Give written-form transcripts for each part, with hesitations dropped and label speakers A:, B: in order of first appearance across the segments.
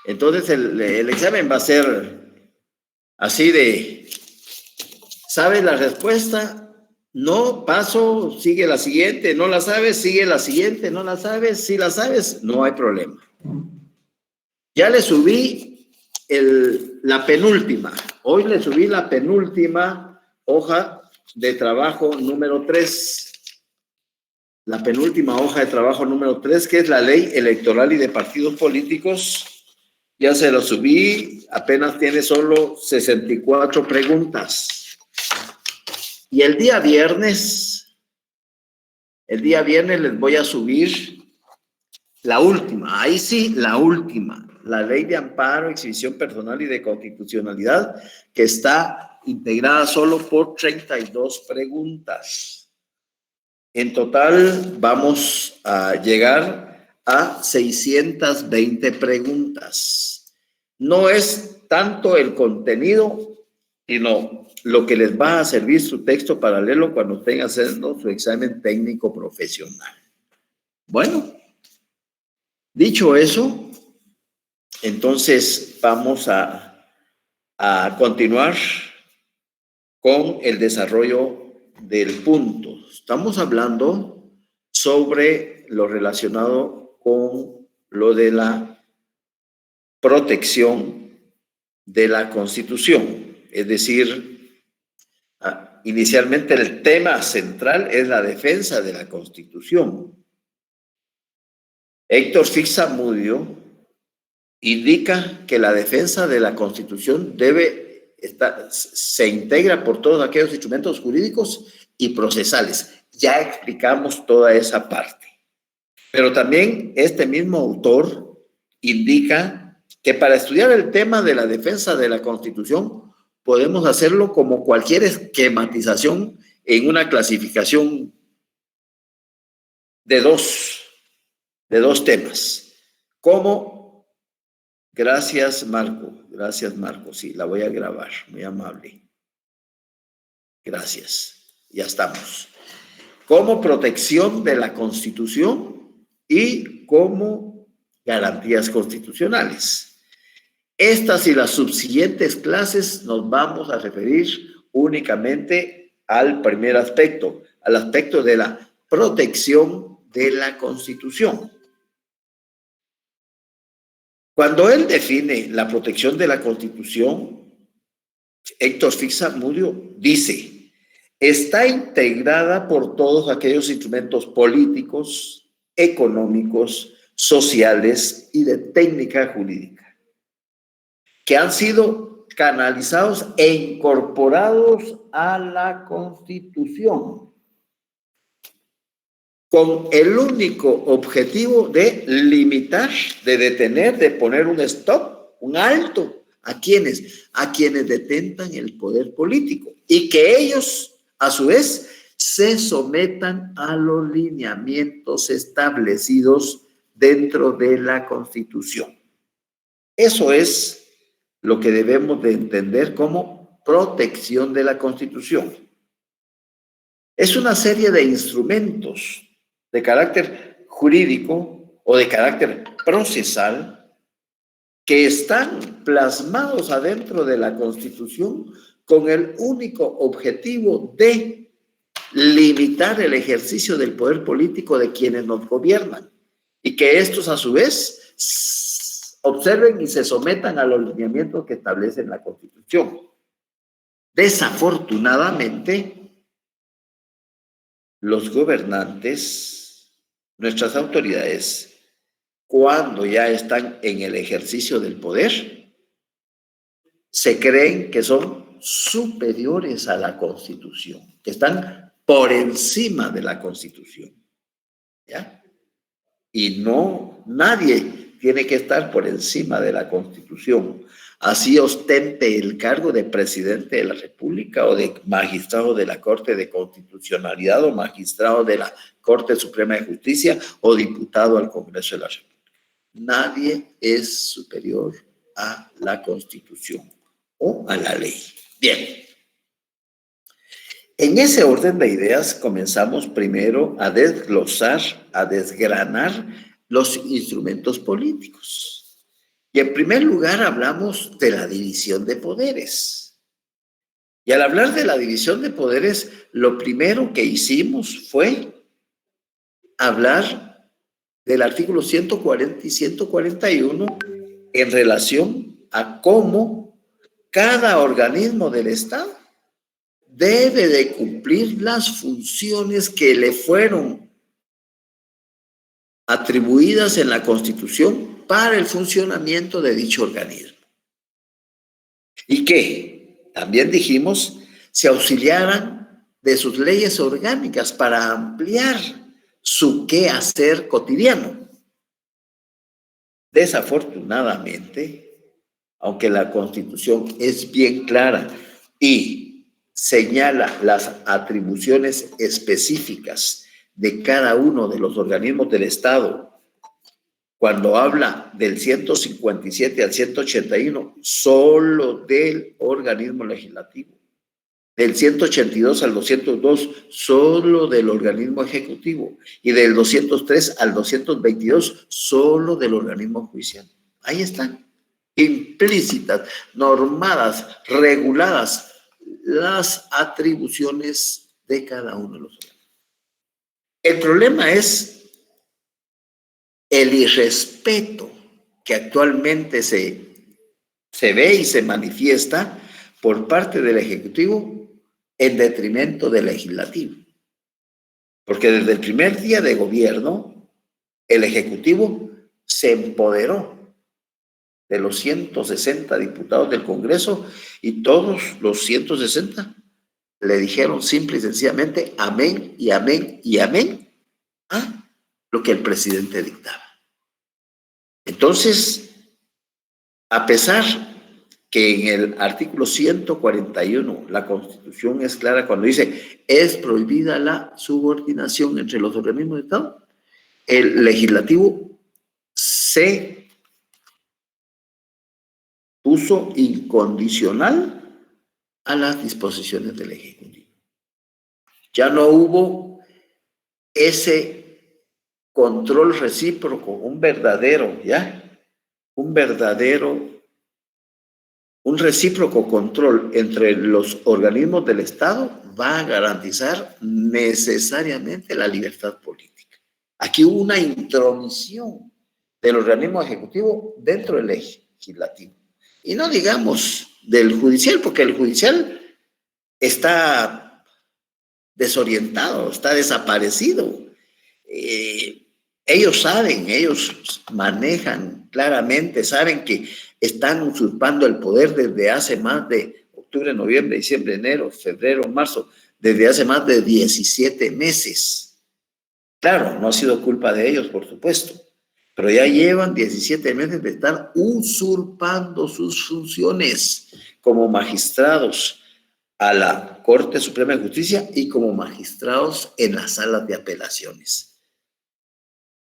A: Entonces el examen va a ser así de, ¿sabes la respuesta? No, paso, sigue la siguiente. No la sabes, sigue la siguiente. No la sabes, si la sabes, no hay problema. Ya le subí la penúltima. Hoy le subí la penúltima hoja de trabajo número 3. La penúltima hoja de trabajo número 3, que es la ley electoral y de partidos políticos. Ya se lo subí, apenas tiene solo 64 preguntas. Y el día viernes les voy a subir la última, ahí sí, la última, la ley de amparo, exhibición personal y de constitucionalidad, que está integrada solo por 32 preguntas. En total vamos a llegar a 620 preguntas. No es tanto el contenido, sino lo que les va a servir su texto paralelo cuando estén haciendo su examen técnico profesional. Bueno, dicho eso, entonces vamos a continuar con el desarrollo del punto. Estamos hablando sobre lo relacionado con lo de la protección de la Constitución. Es decir, inicialmente el tema central es la defensa de la Constitución. Héctor Fix-Zamudio indica que la defensa de la Constitución se integra por todos aquellos instrumentos jurídicos y procesales. Ya explicamos toda esa parte. Pero también este mismo autor indica que para estudiar el tema de la defensa de la Constitución podemos hacerlo como cualquier esquematización en una clasificación de dos temas. Como, gracias Marco, sí, la voy a grabar, muy amable. Gracias, ya estamos. Como protección de la Constitución y como garantías constitucionales. Estas y las subsiguientes clases nos vamos a referir únicamente al primer aspecto, al aspecto de la protección de la Constitución. Cuando él define la protección de la Constitución, Héctor Fix-Zamudio dice: está integrada por todos aquellos instrumentos políticos, económicos, sociales y de técnica jurídica que han sido canalizados e incorporados a la Constitución con el único objetivo de limitar, de detener, de poner un stop, un alto. ¿A quiénes? A quienes detentan el poder político y que ellos, a su vez, se sometan a los lineamientos establecidos dentro de la Constitución. Eso es lo que debemos de entender como protección de la Constitución. Es una serie de instrumentos de carácter jurídico o de carácter procesal que están plasmados adentro de la Constitución con el único objetivo de limitar el ejercicio del poder político de quienes nos gobiernan y que estos a su vez observen y se sometan a los lineamientos que establece la Constitución. Desafortunadamente, los gobernantes, nuestras autoridades, cuando ya están en el ejercicio del poder, se creen que son superiores a la Constitución, que están por encima de la Constitución, ¿ya? Y no, nadie tiene que estar por encima de la Constitución, así ostente el cargo de presidente de la República o de magistrado de la Corte de Constitucionalidad o magistrado de la Corte Suprema de Justicia o diputado al Congreso de la República. Nadie es superior a la Constitución o a la ley. Bien. En ese orden de ideas comenzamos primero a desglosar, a desgranar los instrumentos políticos. Y en primer lugar hablamos de la división de poderes. Y al hablar de la división de poderes, lo primero que hicimos fue hablar del artículo 140 y 141 en relación a cómo cada organismo del Estado debe de cumplir las funciones que le fueron atribuidas en la Constitución para el funcionamiento de dicho organismo. Y que, también dijimos, se auxiliaran de sus leyes orgánicas para ampliar su quehacer cotidiano. Desafortunadamente, aunque la Constitución es bien clara y señala las atribuciones específicas de cada uno de los organismos del Estado, cuando habla del 157 al 181, solo del organismo legislativo. Del 182 al 202, solo del organismo ejecutivo. Y del 203 al 222, solo del organismo judicial. Ahí están, implícitas, normadas, reguladas las atribuciones de cada uno de los organismos. El problema es el irrespeto que actualmente se ve y se manifiesta por parte del Ejecutivo en detrimento del Legislativo. Porque desde el primer día de gobierno, el Ejecutivo se empoderó de los 160 diputados del Congreso y todos los 160 le dijeron simple y sencillamente amén y amén y amén a lo que el presidente dictaba. Entonces, a pesar que en el artículo 141 la Constitución es clara cuando dice es prohibida la subordinación entre los organismos de Estado, el legislativo se puso incondicional a las disposiciones del Ejecutivo. Ya no hubo ese control recíproco, un recíproco control entre los organismos del Estado va a garantizar necesariamente la libertad política. Aquí hubo una intromisión del organismo ejecutivo dentro del legislativo. Y no digamos del judicial, porque el judicial está desorientado, está desaparecido. Ellos saben, ellos manejan claramente, saben que están usurpando el poder desde hace más de octubre, noviembre, diciembre, enero, febrero, marzo, desde hace más de 17 meses. Claro, no ha sido culpa de ellos, por supuesto, pero ya llevan 17 meses de estar usurpando sus funciones como magistrados a la Corte Suprema de Justicia y como magistrados en las salas de apelaciones.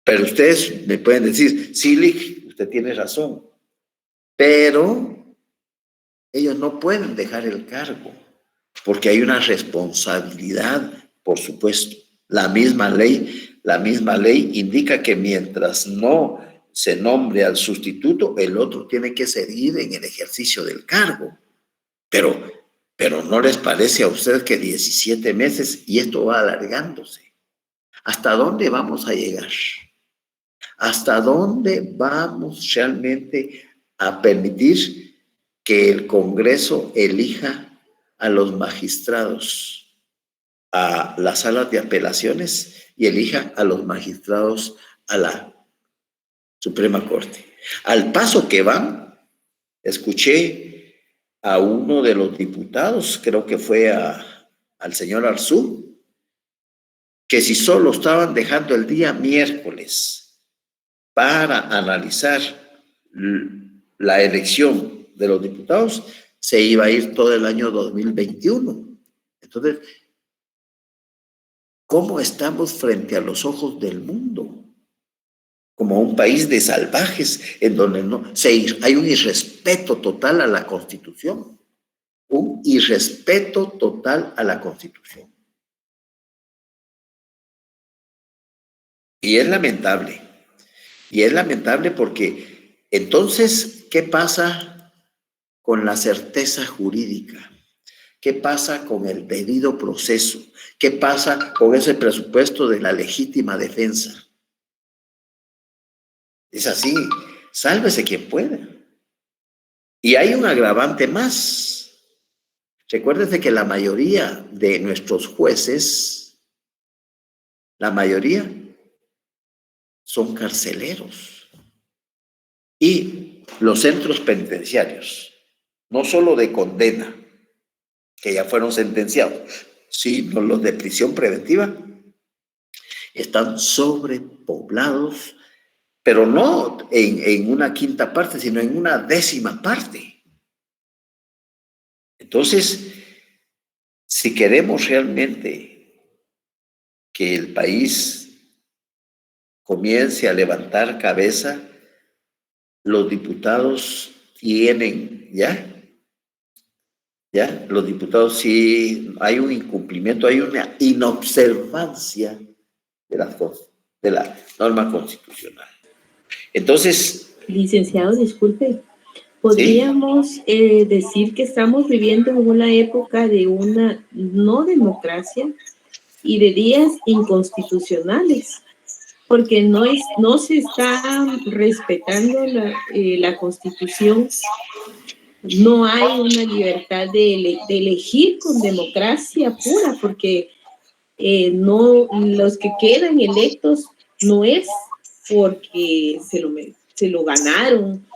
A: Pero ustedes me pueden decir, sí, Lick, usted tiene razón, pero ellos no pueden dejar el cargo porque hay una responsabilidad, por supuesto. La misma ley indica que mientras no se nombre al sustituto, el otro tiene que seguir en el ejercicio del cargo. Pero ¿no les parece a usted que 17 meses y esto va alargándose? ¿Hasta dónde vamos a llegar? ¿Hasta dónde vamos realmente a permitir que el Congreso elija a los magistrados a las salas de apelaciones y elija a los magistrados a la Suprema Corte? Al paso que van, escuché a uno de los diputados, creo que fue al señor Arzú, que si solo estaban dejando el día miércoles para analizar la elección de los diputados, se iba a ir todo el año 2021. Entonces, ¿cómo estamos frente a los ojos del mundo? Como un país de salvajes en donde hay un irrespeto total a la Constitución. Un irrespeto total a la Constitución. Y es lamentable. Y es lamentable porque Entonces, ¿qué pasa con la certeza jurídica? ¿Qué pasa con el debido proceso? ¿Qué pasa con ese presupuesto de la legítima defensa? Es así, sálvese quien pueda. Y hay un agravante más. Recuérdese que la mayoría de nuestros jueces, la mayoría son carceleros. Y los centros penitenciarios, no solo de condena, que ya fueron sentenciados, sino los de prisión preventiva, están sobrepoblados, pero no en una quinta parte, sino en una décima parte. Entonces, si queremos realmente que el país comience a levantar cabeza, los diputados tienen, los diputados sí, hay un incumplimiento, hay una inobservancia de la norma constitucional. Entonces,
B: licenciado, disculpe,
A: ¿sí?
B: podríamos decir que estamos viviendo en una época de una no democracia y de días inconstitucionales, porque no se está respetando la Constitución. No hay una libertad de elegir con democracia pura, porque no, los que quedan electos no es porque se lo ganaron,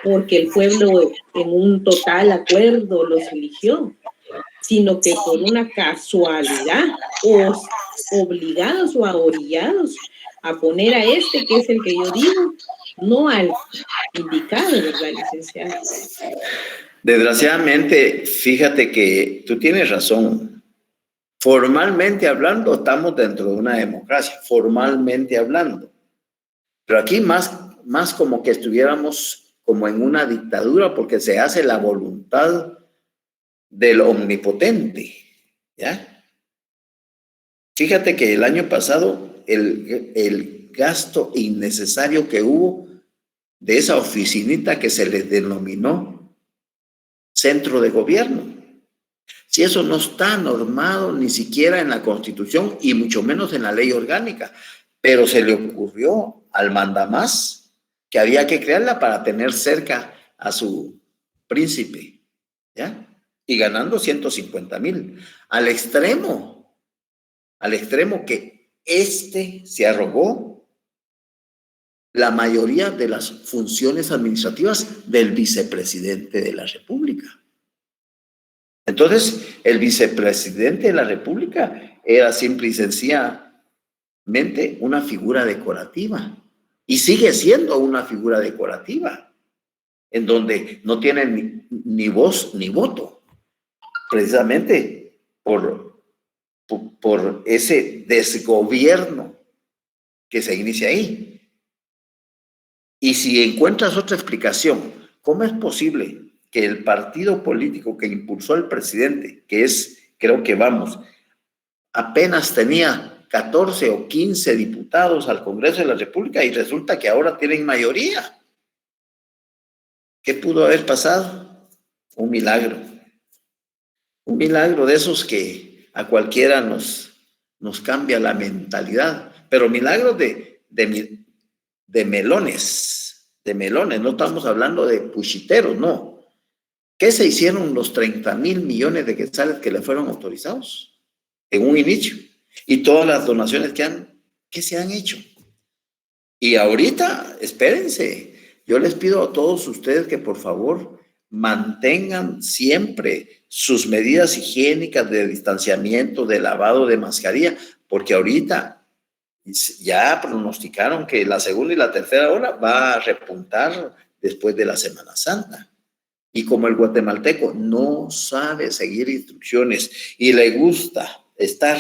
B: porque el pueblo en un total acuerdo los eligió, sino que por una casualidad, o obligados o orillados a poner a este, que es el que yo digo, no al indicado, ¿verdad, licenciado?
A: Desgraciadamente, fíjate que tú tienes razón. Formalmente hablando, estamos dentro de una democracia, formalmente hablando. Pero aquí más como que estuviéramos como en una dictadura, porque se hace la voluntad del omnipotente, ¿ya? Fíjate que el año pasado el gasto innecesario que hubo de esa oficinita que se le denominó centro de gobierno, si eso no está normado ni siquiera en la Constitución y mucho menos en la ley orgánica, pero se le ocurrió al mandamás que había que crearla para tener cerca a su príncipe, ¿ya? Y ganando 150,000, al extremo que se arrogó la mayoría de las funciones administrativas del vicepresidente de la República. Entonces, el vicepresidente de la República era simple y sencillamente una figura decorativa y sigue siendo una figura decorativa en donde no tiene ni voz ni voto, precisamente por ese desgobierno que se inicia ahí. Y si encuentras otra explicación, ¿cómo es posible que el partido político que impulsó al presidente, que es, creo que vamos, apenas tenía 14 o 15 diputados al Congreso de la República y resulta que ahora tienen mayoría? ¿Qué pudo haber pasado? Un milagro. Un milagro de esos que a cualquiera nos cambia la mentalidad, pero milagros de melones, no estamos hablando de puchiteros, no. ¿Qué se hicieron los 30,000 millones de quetzales que le fueron autorizados en un inicio? Y todas las donaciones que se han hecho. Y ahorita, espérense, yo les pido a todos ustedes que por favor mantengan siempre sus medidas higiénicas de distanciamiento, de lavado, de mascarilla, porque ahorita ya pronosticaron que la segunda y la tercera ola va a repuntar después de la Semana Santa. Y como el guatemalteco no sabe seguir instrucciones y le gusta estar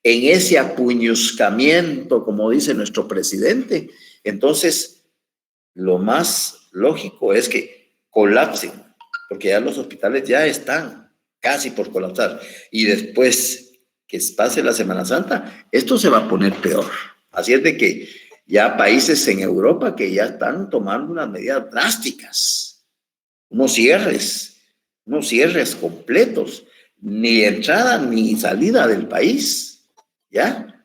A: en ese apuñuscamiento, como dice nuestro presidente, entonces lo más lógico es que colapsen, porque ya los hospitales ya están casi por colapsar. Y después que pase la Semana Santa, esto se va a poner peor. Así es de que ya países en Europa que ya están tomando unas medidas drásticas, unos cierres completos, ni entrada ni salida del país, ¿ya?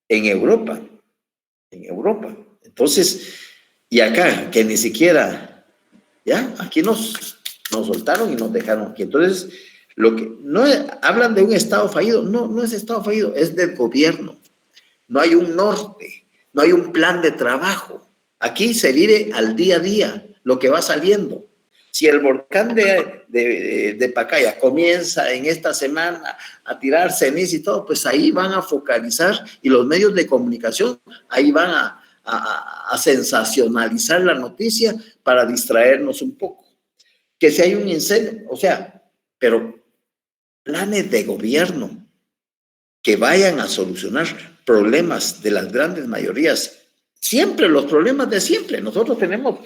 A: En Europa. Entonces, y acá, que ni siquiera, ¿ya? Aquí nos soltaron y nos dejaron aquí. Entonces, lo que no hablan de un Estado fallido, no es Estado fallido, es del gobierno. No hay un norte, no hay un plan de trabajo. Aquí se vive al día a día lo que va saliendo. Si el volcán de Pacaya comienza en esta semana a tirar ceniza y todo, pues ahí van a focalizar y los medios de comunicación ahí van a sensacionalizar la noticia para distraernos un poco. Que si hay un incendio, o sea, pero planes de gobierno que vayan a solucionar problemas de las grandes mayorías. Siempre los problemas de siempre. Nosotros tenemos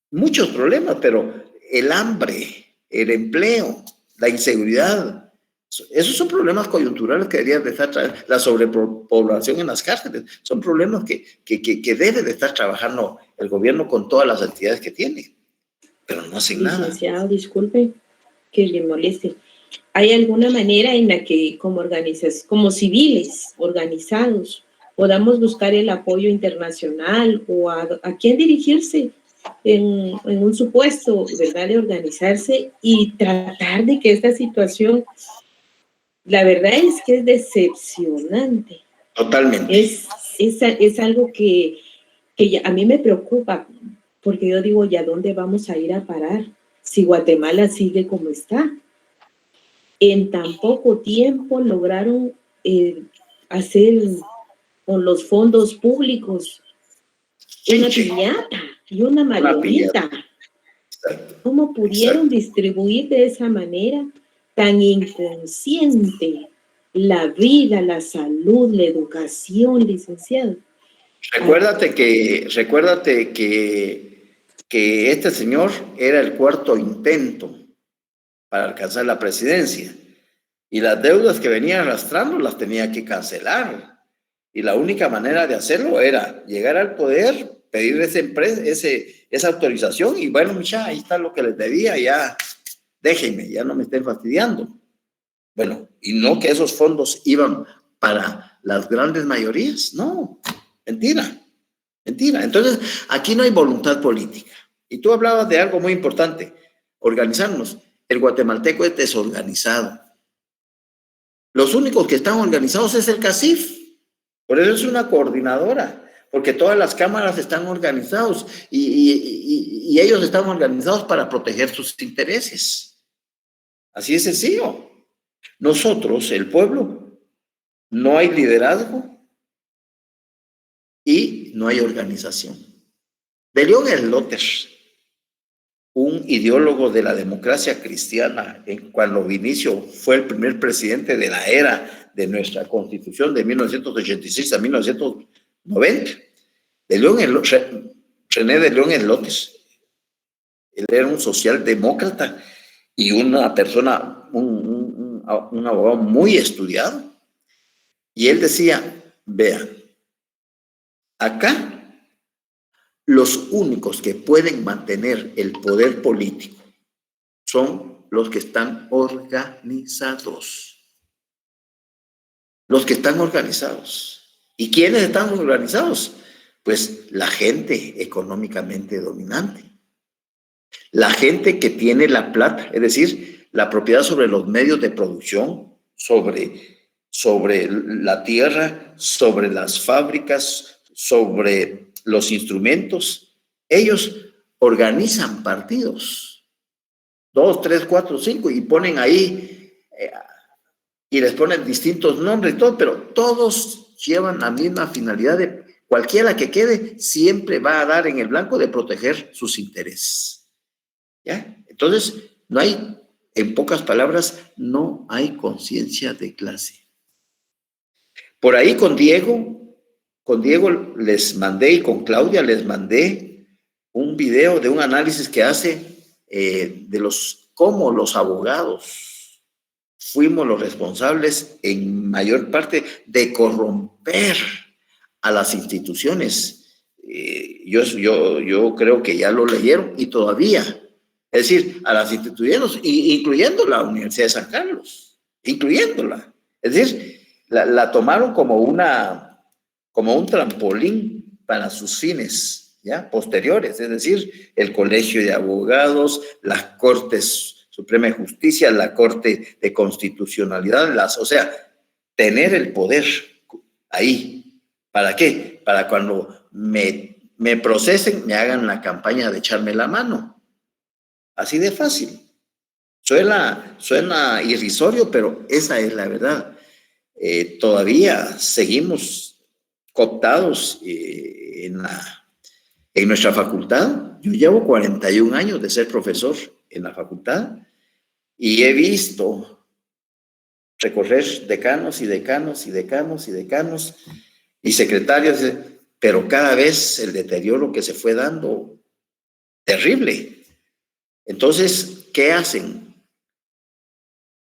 A: muchos problemas, pero el hambre, el empleo, la inseguridad, esos son problemas coyunturales que deberían de estar trabajando. La sobrepoblación en las cárceles, son problemas que debe de estar trabajando el gobierno con todas las actividades que tiene, pero no hacen nada.
B: Licenciado, disculpe que le moleste. ¿Hay alguna manera en la que como civiles organizados podamos buscar el apoyo internacional o a quién dirigirse en un supuesto, ¿verdad?, de organizarse y tratar de que esta situación, la verdad es que es decepcionante.
A: Totalmente.
B: Es algo que a mí me preocupa, porque yo digo, ¿y a dónde vamos a ir a parar si Guatemala sigue como está? En tan poco tiempo lograron hacer con los fondos públicos una piñata y una marioneta. ¿Cómo pudieron distribuir de esa manera tan inconsciente la vida, la salud, la educación, licenciado?
A: Recuérdate que este señor era el cuarto intento para alcanzar la presidencia y las deudas que venía arrastrando las tenía que cancelar y la única manera de hacerlo era llegar al poder, pedir esa autorización y bueno, mucha, ahí está lo que les debía, ya déjenme, ya no me estén fastidiando. Bueno, y no que esos fondos iban para las grandes mayorías, no, mentira. Entonces, aquí no hay voluntad política. Y tú hablabas de algo muy importante, organizarnos. El guatemalteco es desorganizado. Los únicos que están organizados es el CACIF. Por eso es una coordinadora, porque todas las cámaras están organizados y ellos están organizados para proteger sus intereses. Así es sencillo. Nosotros, el pueblo, no hay liderazgo y no hay organización. De León Slotter, un ideólogo de la democracia cristiana, cuando Vinicio fue el primer presidente de la era de nuestra Constitución de 1986 a 1990, René de León Slotter. Él era un socialdemócrata y una persona, un abogado muy estudiado. Y él decía, vean, acá los únicos que pueden mantener el poder político son los que están organizados. Los que están organizados. ¿Y quiénes están organizados? Pues la gente económicamente dominante. La gente que tiene la plata, es decir, la propiedad sobre los medios de producción, sobre la tierra, sobre las fábricas, sobre los instrumentos. Ellos organizan partidos, 2, 3, 4, 5, y ponen ahí, y les ponen distintos nombres y todo, pero todos llevan la misma finalidad de cualquiera que quede, siempre va a dar en el blanco de proteger sus intereses. ¿Ya? Entonces, no hay, en pocas palabras, no hay conciencia de clase. Por ahí con Diego les mandé y con Claudia les mandé un video de un análisis que hace de cómo los abogados fuimos los responsables en mayor parte de corromper a las instituciones. Yo creo que ya lo leyeron y todavía, es decir, a las instituciones, incluyendo la Universidad de San Carlos, incluyéndola. Es decir, la tomaron como un trampolín para sus fines, ¿ya? Posteriores, es decir, el Colegio de Abogados, las Cortes Suprema de Justicia, la Corte de Constitucionalidad, o sea, tener el poder ahí. ¿Para qué? Para cuando me procesen, me hagan la campaña de echarme la mano. Así de fácil. Suena irrisorio, pero esa es la verdad. Todavía seguimos cooptados en nuestra facultad. Yo llevo 41 años de ser profesor en la facultad y he visto recorrer decanos y decanos y decanos y decanos y secretarios, pero cada vez el deterioro que se fue dando, terrible. Entonces, ¿qué hacen?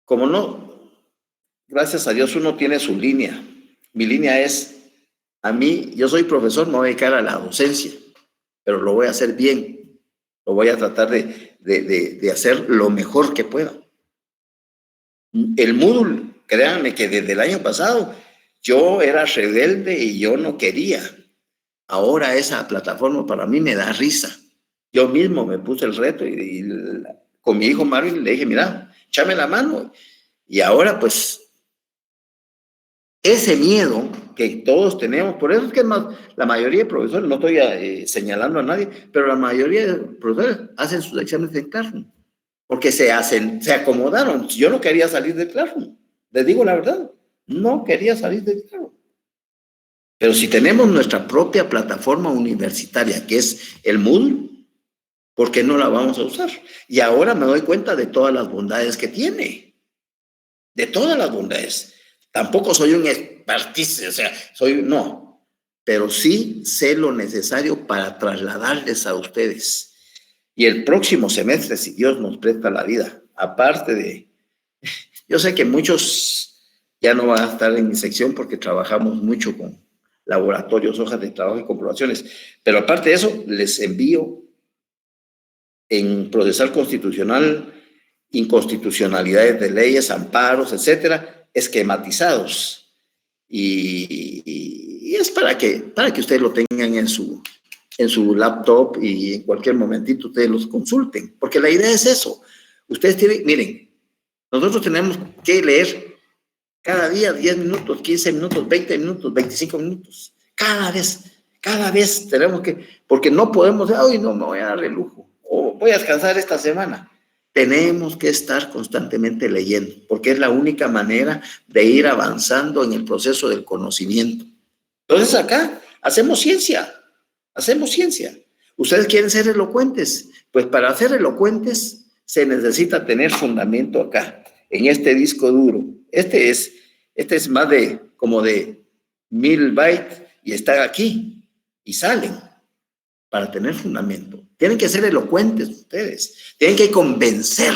A: Como no, gracias a Dios uno tiene su línea. Mi línea es, yo soy profesor, me voy a dedicar a la docencia, pero lo voy a hacer bien. Lo voy a tratar de hacer lo mejor que pueda. El Moodle, créanme que desde el año pasado yo era rebelde y yo no quería. Ahora esa plataforma para mí me da risa. Yo mismo me puse el reto y con mi hijo Marvin le dije, mira, échame la mano. Y ahora pues ese miedo que todos tenemos, por eso es que la mayoría de profesores, no estoy señalando a nadie, pero la mayoría de profesores hacen sus exámenes en Classroom, porque se acomodaron. Yo no quería salir de Classroom, les digo la verdad, no quería salir de Classroom. Pero si tenemos nuestra propia plataforma universitaria, que es el Moodle, ¿por qué no la vamos a usar? Y ahora me doy cuenta de todas las bondades que tiene, de todas las bondades. Tampoco soy un expertise, o sea, no, pero sí sé lo necesario para trasladarles a ustedes. Y el próximo semestre, si Dios nos presta la vida, aparte yo sé que muchos ya no van a estar en mi sección porque trabajamos mucho con laboratorios, hojas de trabajo y comprobaciones, pero aparte de eso, les envío en procesal constitucional, inconstitucionalidades de leyes, amparos, etcétera, esquematizados. Y es para que ustedes lo tengan en su laptop y en cualquier momentito ustedes los consulten, porque la idea es eso. Ustedes miren, nosotros tenemos que leer cada día 10 minutos, 15 minutos, 20 minutos, 25 minutos, cada vez tenemos que, porque no podemos, hoy no me voy a dar el lujo, o voy a descansar esta semana. Tenemos que estar constantemente leyendo, porque es la única manera de ir avanzando en el proceso del conocimiento. Entonces acá hacemos ciencia. Ustedes quieren ser elocuentes, pues para ser elocuentes se necesita tener fundamento acá, en este disco duro. Este es más como de 1000 bytes y están aquí y salen para tener fundamento. Tienen que ser elocuentes ustedes, tienen que convencer,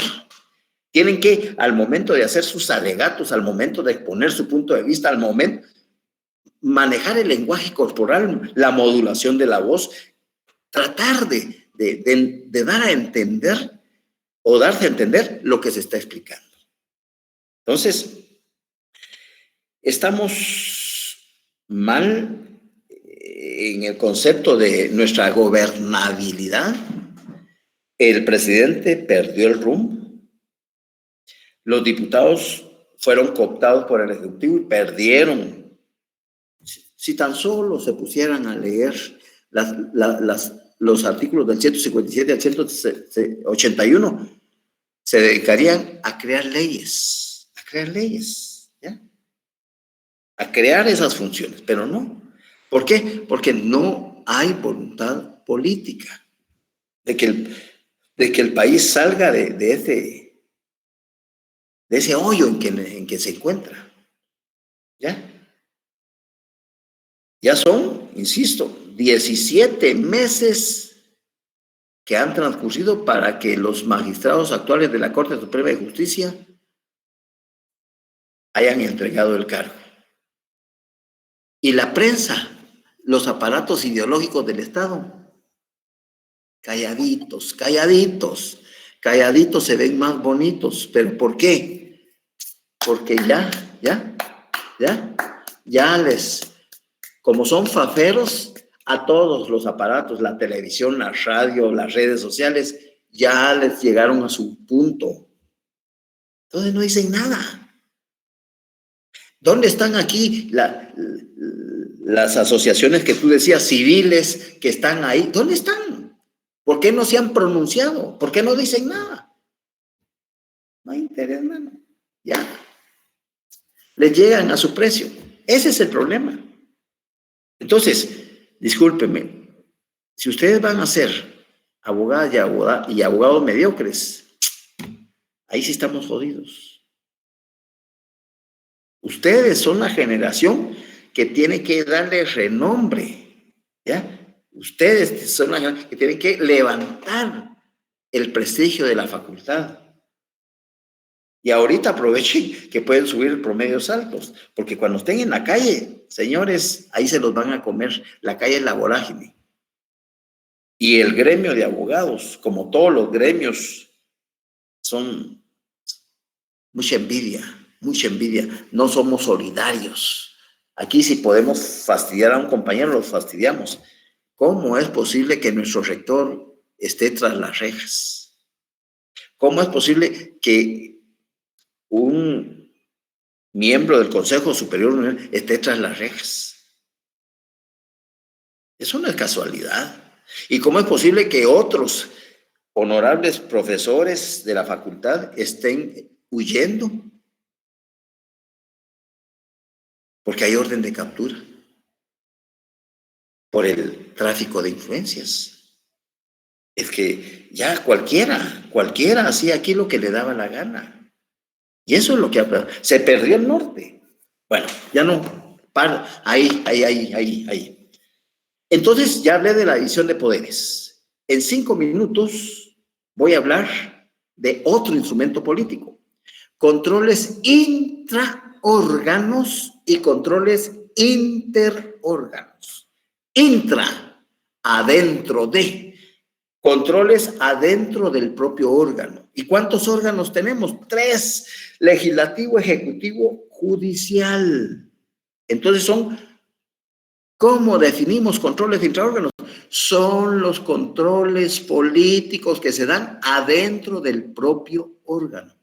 A: tienen que, al momento de hacer sus alegatos, al momento de exponer su punto de vista, al momento, manejar el lenguaje corporal, la modulación de la voz, tratar de dar a entender o darse a entender lo que se está explicando. Entonces, estamos mal en el concepto de nuestra gobernabilidad. El presidente perdió el rumbo. Los diputados fueron cooptados por el Ejecutivo y perdieron. Si tan solo se pusieran a leer los artículos del 157 al 181, se dedicarían a crear leyes, ¿ya? A crear esas funciones, pero no. ¿Por qué? Porque no hay voluntad política de que el país salga de ese hoyo en que se encuentra. ¿Ya? Ya son, insisto, 17 meses que han transcurrido para que los magistrados actuales de la Corte Suprema de Justicia hayan entregado el cargo. Y la prensa los aparatos ideológicos del Estado. Calladitos, calladitos, calladitos se ven más bonitos. ¿Pero por qué? Porque ya les, como son faferos, a todos los aparatos, la televisión, la radio, las redes sociales, ya les llegaron a su punto. Entonces no dicen nada. ¿Dónde están aquí las asociaciones que tú decías, civiles, que están ahí? ¿Dónde están? ¿Por qué no se han pronunciado? ¿Por qué no dicen nada? No hay interés, hermano. Ya. Les llegan a su precio. Ese es el problema. Entonces, discúlpeme, si ustedes van a ser abogadas y abogados mediocres, ahí sí estamos jodidos. Ustedes son la generación que tiene que darle renombre, ¿ya? Ustedes son la generación que tienen que levantar el prestigio de la facultad. Y ahorita aprovechen que pueden subir promedios altos, porque cuando estén en la calle, señores, ahí se los van a comer. La calle es la vorágine. Y el gremio de abogados, como todos los gremios, son mucha envidia. No somos solidarios. Aquí si podemos fastidiar a un compañero, los fastidiamos. ¿Cómo es posible que nuestro rector esté tras las rejas? ¿Cómo es posible que un miembro del Consejo Superior esté tras las rejas? Eso no es casualidad. ¿Y cómo es posible que otros honorables profesores de la facultad estén huyendo? Porque hay orden de captura por el tráfico de influencias. Es que ya cualquiera hacía aquí lo que le daba la gana. Y eso es lo que se perdió el norte. Bueno, ya no, ahí. Entonces ya hablé de la división de poderes. En 5 minutos voy a hablar de otro instrumento político. Controles intraórganos y controles interórganos. Intra, adentro de. Controles adentro del propio órgano. ¿Y cuántos órganos tenemos? 3. Legislativo, ejecutivo, judicial. Entonces ¿cómo definimos controles intraórganos? Son los controles políticos que se dan adentro del propio órgano.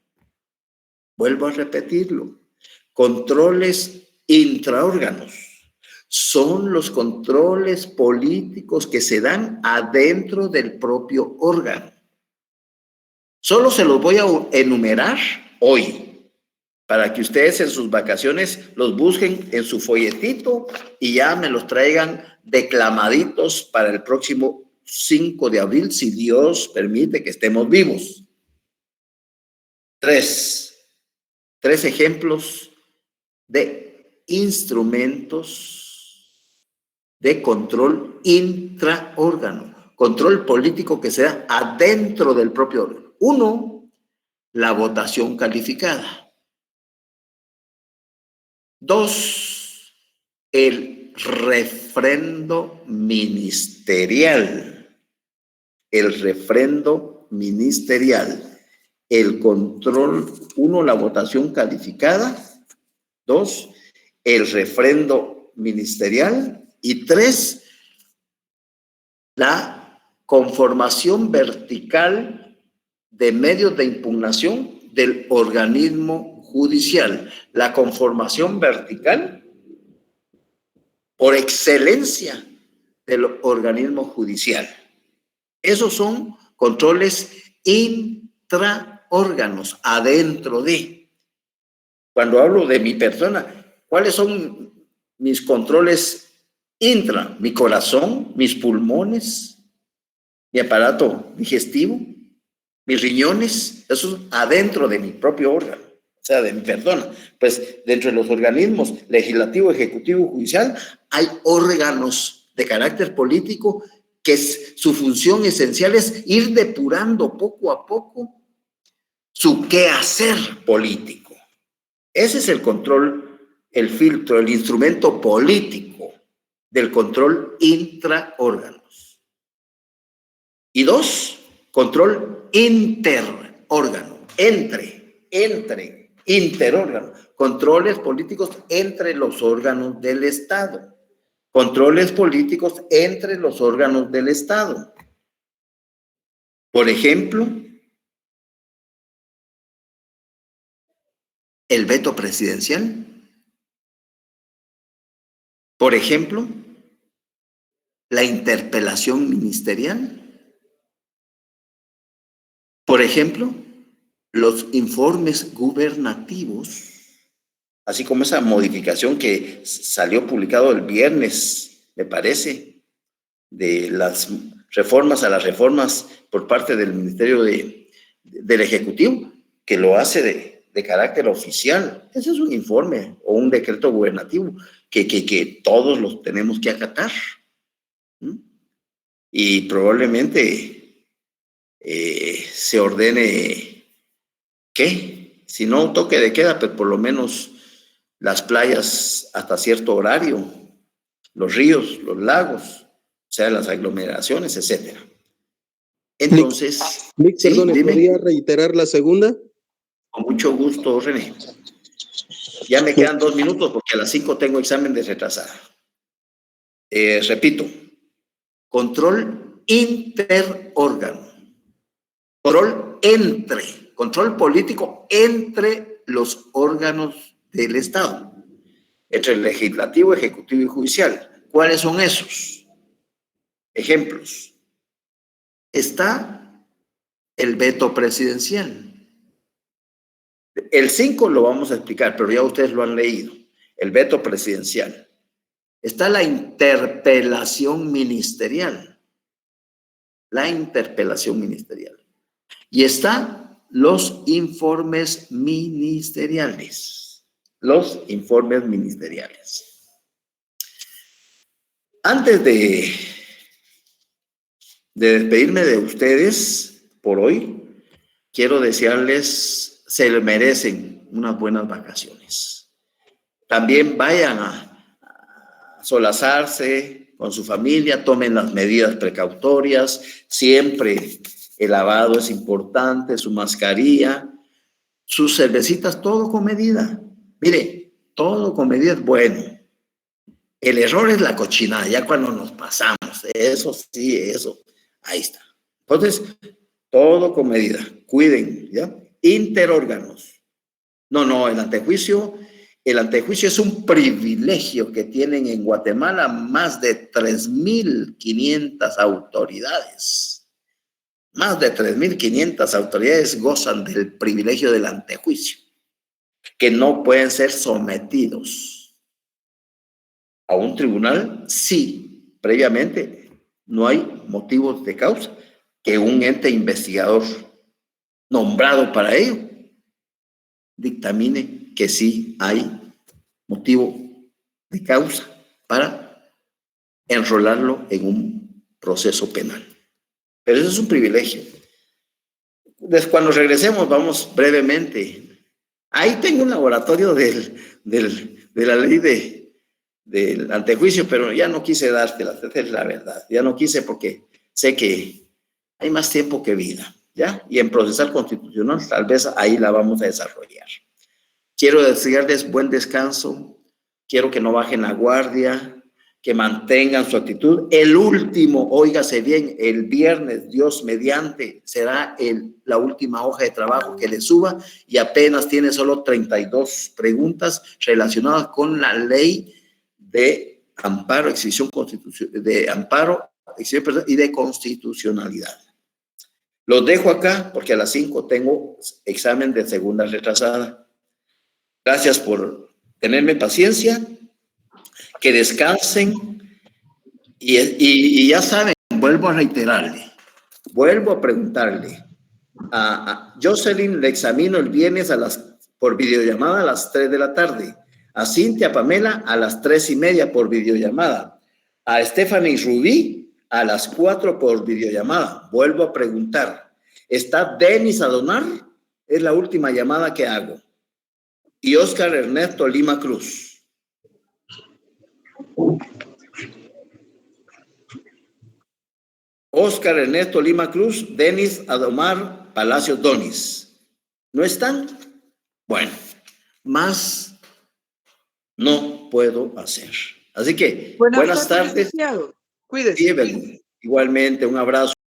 A: Vuelvo a repetirlo. Controles intraórganos son los controles políticos que se dan adentro del propio órgano. Solo se los voy a enumerar hoy, para que ustedes en sus vacaciones los busquen en su folletito y ya me los traigan declamaditos para el próximo 5 de abril, si Dios permite que estemos vivos. 3 ejemplos de instrumentos de control intraórgano, control político que se da adentro del propio órgano. 1, la votación calificada. 2, el refrendo ministerial. El control, 1, la votación calificada. 2, el refrendo ministerial. Y 3, la conformación vertical de medios de impugnación del organismo judicial. La conformación vertical por excelencia del organismo judicial. Esos son controles intraórganos, adentro de. Cuando hablo de mi persona, ¿cuáles son mis controles intra? Mi corazón, mis pulmones, mi aparato digestivo, mis riñones, eso es adentro de mi propio órgano, o sea, de mi persona. Pues dentro de los organismos legislativo, ejecutivo, judicial, hay órganos de carácter político que su función esencial es ir depurando poco a poco su quehacer político. Ese es el control, el filtro, el instrumento político del control intraórganos. Y 2, control interórgano, interórgano, controles políticos entre los órganos del Estado. Controles políticos entre los órganos del Estado. Por ejemplo, el veto presidencial. Por ejemplo, la interpelación ministerial. Por ejemplo, los informes gubernativos, así como esa modificación que salió publicado el viernes, me parece, de las reformas a las reformas por parte del Ministerio del Ejecutivo, que lo hace de carácter oficial. Ese es un informe o un decreto gubernativo que todos los tenemos que acatar. Y probablemente se ordene, ¿qué? Si no toque de queda, pero por lo menos las playas hasta cierto horario, los ríos, los lagos, o sea, las aglomeraciones, etcétera. Entonces,
C: Nick,
A: ¿sí?
C: perdón,
A: Dime.
C: ¿podría reiterar la segunda?
A: Con mucho gusto, René. Ya me quedan 2 minutos porque a las 5 tengo examen de retrasada. Repito, control interórgano, control político entre los órganos del Estado, entre el legislativo, ejecutivo y judicial. ¿Cuáles son esos? Ejemplos. Está el veto presidencial. El 5 lo vamos a explicar, pero ya ustedes lo han leído. El veto presidencial. Está la interpelación ministerial. La interpelación ministerial. Y están los informes ministeriales. Los informes ministeriales. Antes de despedirme de ustedes por hoy, quiero desearles, se merecen unas buenas vacaciones. También vayan a solazarse con su familia, tomen las medidas precautorias, siempre el lavado es importante, su mascarilla, sus cervecitas, todo con medida. Mire, todo con medida es bueno. El error es la cochinada, ya cuando nos pasamos, eso sí, eso, ahí está. Entonces, todo con medida, cuiden, ¿ya? Interórganos. No, el antejuicio es un privilegio que tienen en Guatemala más de 3.500 autoridades. Más de 3.500 autoridades gozan del privilegio del antejuicio, que no pueden ser sometidos a un tribunal si previamente no hay motivos de causa, que un ente investigador nombrado para ello dictamine que sí hay motivo de causa para enrolarlo en un proceso penal. Pero eso es un privilegio. Cuando regresemos, vamos brevemente. Ahí tengo un laboratorio de la ley del antejuicio, pero ya no quise dártela, esa es la verdad. Ya no quise porque sé que hay más tiempo que vida, ¿ya? Y en procesal constitucional tal vez ahí la vamos a desarrollar. Quiero desearles buen descanso, quiero que no bajen la guardia, que mantengan su actitud. El último, óigase bien, el viernes, Dios mediante, será la última hoja de trabajo que le suba y apenas tiene solo 32 preguntas relacionadas con la ley de amparo, exhibición y de constitucionalidad. Los dejo acá porque a las 5 tengo examen de segunda retrasada. Gracias por tenerme paciencia, que descansen y ya saben, vuelvo a reiterarle, vuelvo a preguntarle. A Jocelyn le examino el viernes por videollamada a las 3 de la tarde. A Cintia Pamela a las 3:30 por videollamada. A Stephanie Rubí a las 4 por videollamada. Vuelvo a preguntar. ¿Está Denis Adonar? Es la última llamada que hago. Y Oscar Ernesto Lima Cruz. Oscar Ernesto Lima Cruz, Denis Adomar Palacios Donis. ¿No están? Bueno, más no puedo hacer. Así que, buenas tardes.
C: Licenciado. Cuídese.
A: Igualmente, un abrazo.